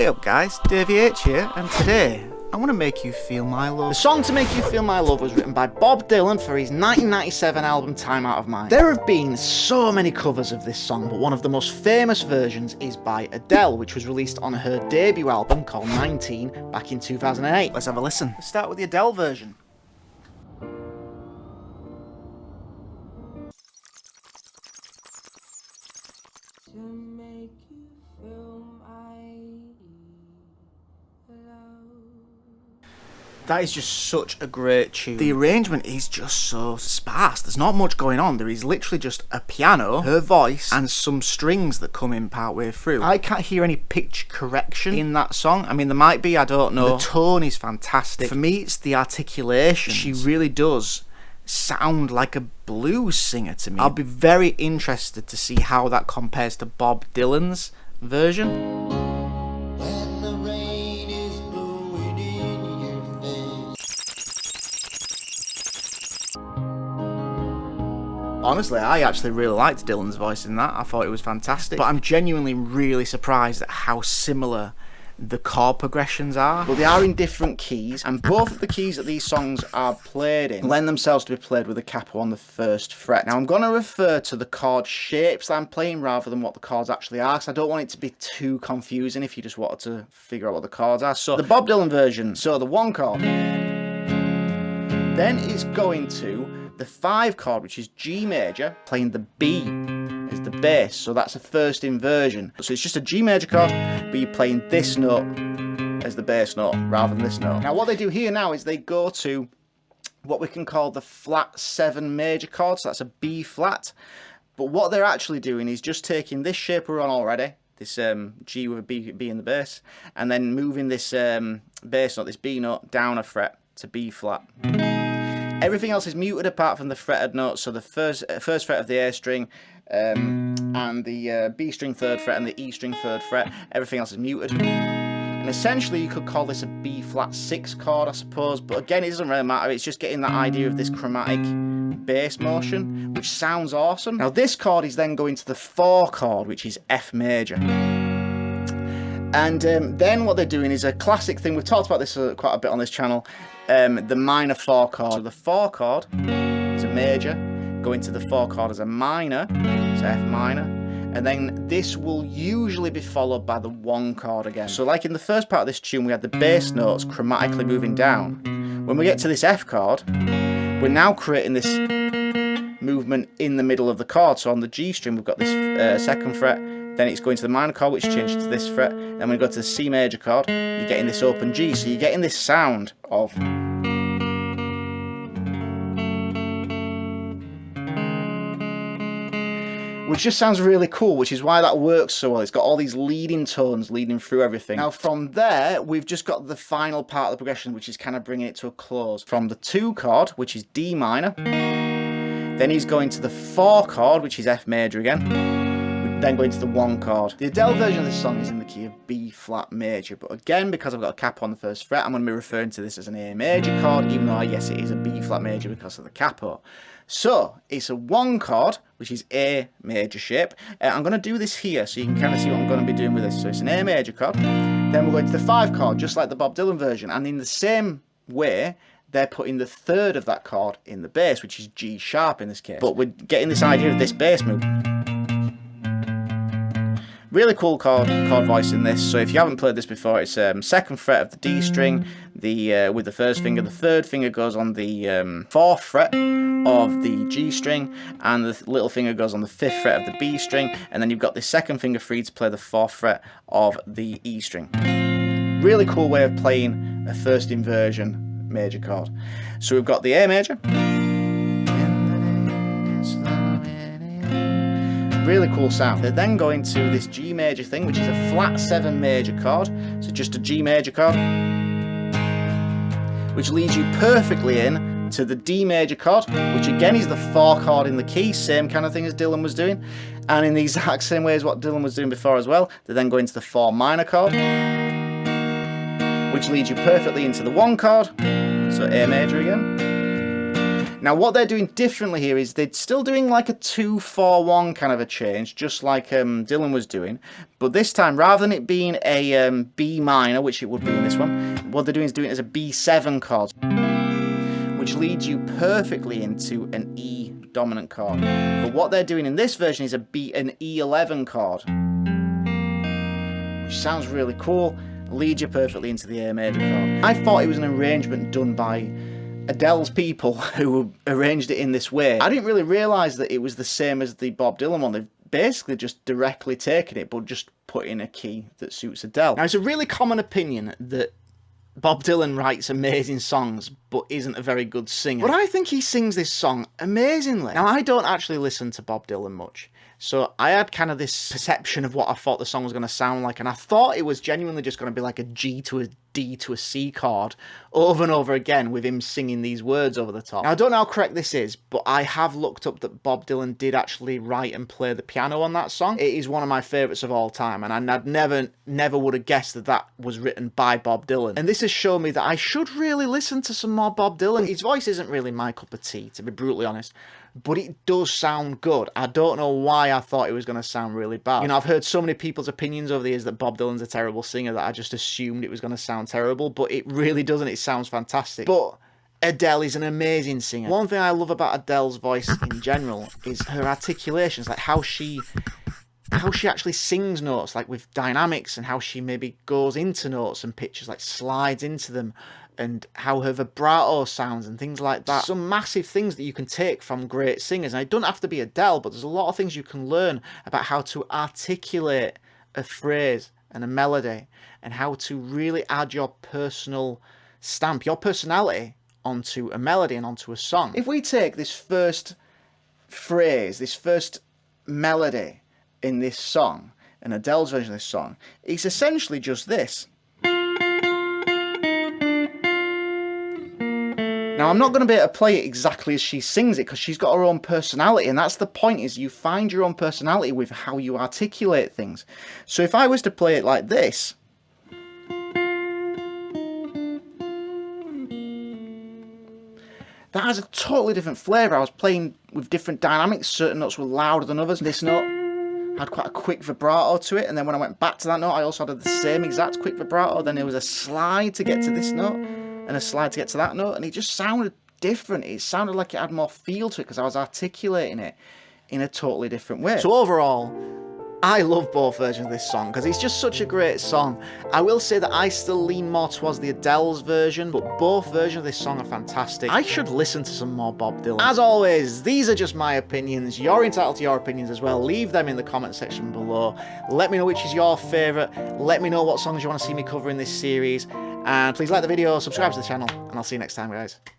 Hey up guys, Davey H here, and today I want to make you feel my love. The song To Make You Feel My Love was written by Bob Dylan for his 1997 album Time Out of Mind. There have been so many covers of this song, but one of the most famous versions is by Adele, which was released on her debut album called 19 back in 2008. Let's have a listen. Let's start with the Adele version. To make you feel my love. That is just such a great tune. The arrangement is just so sparse. There's not much going on. There is literally just a piano, her voice, and some strings that come in partway through. I can't hear any pitch correction in that song. I mean, there might be, I don't know. The tone is fantastic. For me, it's the articulation. She really does sound like a blues singer to me. I'll be very interested to see how that compares to Bob Dylan's version. When the rain is blowing in your face. Honestly, I actually really liked Dylan's voice in that. I thought it was fantastic. But I'm genuinely really surprised at how similar the chord progressions are. But they are in different keys, and both of the keys that these songs are played in lend themselves to be played with a capo on the first fret. Now I'm going to refer to the chord shapes that I'm playing rather than what the chords actually are, because I don't want it to be too confusing if you just wanted to figure out what the chords are. So the Bob Dylan version, so the 1 chord then is going to the 5 chord, which is G major, playing the B as the bass, so that's a first inversion. So it's just a G major chord, but you're playing this note as the bass note rather than this note. Now what they do here now is they go to what we can call the flat 7 major chord, so that's a B flat. But what they're actually doing is just taking this shape we're on already, this G with a B in the bass, and then moving this bass note, this B note, down a fret to B flat. Everything else is muted apart from the fretted notes, so the first fret of the A string, and the B string 3rd fret and the E string 3rd fret. Everything else is muted. And essentially you could call this a B flat 6 chord, I suppose, but again it doesn't really matter. It's just getting that idea of this chromatic bass motion, which sounds awesome. Now this chord is then going to the 4 chord, which is F major. And then what they're doing is a classic thing. We've talked about this quite a bit on this channel, the minor 4 chord. So the 4 chord is a major, going to the 4 chord as a minor, so F minor, and then this will usually be followed by the 1 chord again. So like in the first part of this tune, we had the bass notes chromatically moving down. When we get to this F chord, we're now creating this movement in the middle of the chord. So on the G string, we've got this 2nd fret, then it's going to the minor chord, which changes to this fret, then when we go to the C major chord, you're getting this open G, so you're getting this sound of which just sounds really cool, which is why that works so well. It's got all these leading tones leading through everything. Now from there, we've just got the final part of the progression, which is kind of bringing it to a close. From the 2 chord, which is D minor, then he's going to the 4 chord, which is F major again, then going to the 1 chord. The Adele version of this song is in the key of B flat major, but again, because I've got a capo on the 1st fret, I'm going to be referring to this as an A major chord, even though yes, it is a B flat major because of the capo. So it's a 1 chord, which is A major shape. I'm going to do this here so you can kind of see what I'm going to be doing with this. So it's an A major chord, then we're going to the 5 chord, just like the Bob Dylan version, and in the same way, they're putting the 3rd of that chord in the bass, which is G sharp in this case. But we're getting this idea of this bass move. Really cool chord voice in this. So if you haven't played this before, it's 2nd fret of the D string, with the 1st finger. The 3rd finger goes on the 4th fret of the G string, and the little finger goes on the 5th fret of the B string, and then you've got the 2nd finger free to play the 4th fret of the E string. Really cool way of playing a 1st inversion major chord. So we've got the A major. Really cool sound. They're then going to this G major thing, which is a flat 7 major chord, so just a G major chord, which leads you perfectly in to the D major chord, which again is the 4 chord in the key, same kind of thing as Dylan was doing, and in the exact same way as what Dylan was doing before as well. They then go into the 4 minor chord, which leads you perfectly into the 1 chord, so A major again. Now what they're doing differently here is they're still doing like a 2-4-1 kind of a change, just like Dylan was doing. But this time, rather than it being a B minor, which it would be in this one, what they're doing is doing it as a B7 chord, which leads you perfectly into an E dominant chord. But what they're doing in this version is an E11 chord, which sounds really cool, leads you perfectly into the A major chord. I thought it was an arrangement done by Adele's people who arranged it in this way. I didn't really realise that it was the same as the Bob Dylan one. They've basically just directly taken it, but just put in a key that suits Adele. Now, it's a really common opinion that Bob Dylan writes amazing songs, but isn't a very good singer. But I think he sings this song amazingly. Now, I don't actually listen to Bob Dylan much, so I had kind of this perception of what I thought the song was going to sound like, and I thought it was genuinely just going to be like a G to a D to a C chord over and over again with him singing these words over the top. Now, I don't know how correct this is, but I have looked up that Bob Dylan did actually write and play the piano on that song. It is one of my favourites of all time, and I'd never would have guessed that that was written by Bob Dylan. And this has shown me that I should really listen to some more Bob Dylan. His voice isn't really my cup of tea, to be brutally honest, but it does sound good. I don't know why I thought it was going to sound really bad. You know, I've heard so many people's opinions over the years that Bob Dylan's a terrible singer that I just assumed it was going to sound terrible, but it really doesn't. It sounds fantastic. But Adele is an amazing singer. One thing I love about Adele's voice in general is her articulations, like how she actually sings notes, like with dynamics, and how she maybe goes into notes and pitches, like slides into them, and how her vibrato sounds and things like that. Some massive things that you can take from great singers. And it doesn't have to be Adele, but there's a lot of things you can learn about how to articulate a phrase and a melody, and how to really add your personal stamp, your personality onto a melody and onto a song. If we take this first phrase, this first melody in this song, and Adele's version of this song, it's essentially just this. Now, I'm not going to be able to play it exactly as she sings it, because she's got her own personality, and that's the point, is you find your own personality with how you articulate things. So if I was to play it like this, that has a totally different flavour. I was playing with different dynamics. Certain notes were louder than others. This note had quite a quick vibrato to it, and then when I went back to that note, I also had the same exact quick vibrato. Then there was a slide to get to this note, and a slide to get to that note, and it just sounded different. It sounded like it had more feel to it, because I was articulating it in a totally different way. So overall, I love both versions of this song, because it's just such a great song. I will say that I still lean more towards the Adele's version, but both versions of this song are fantastic. I should listen to some more Bob Dylan. As always, these are just my opinions. You're entitled to your opinions as well. Leave them in the comment section below. Let me know which is your favourite. Let me know what songs you want to see me cover in this series. And please like the video, subscribe to the channel, and I'll see you next time, guys.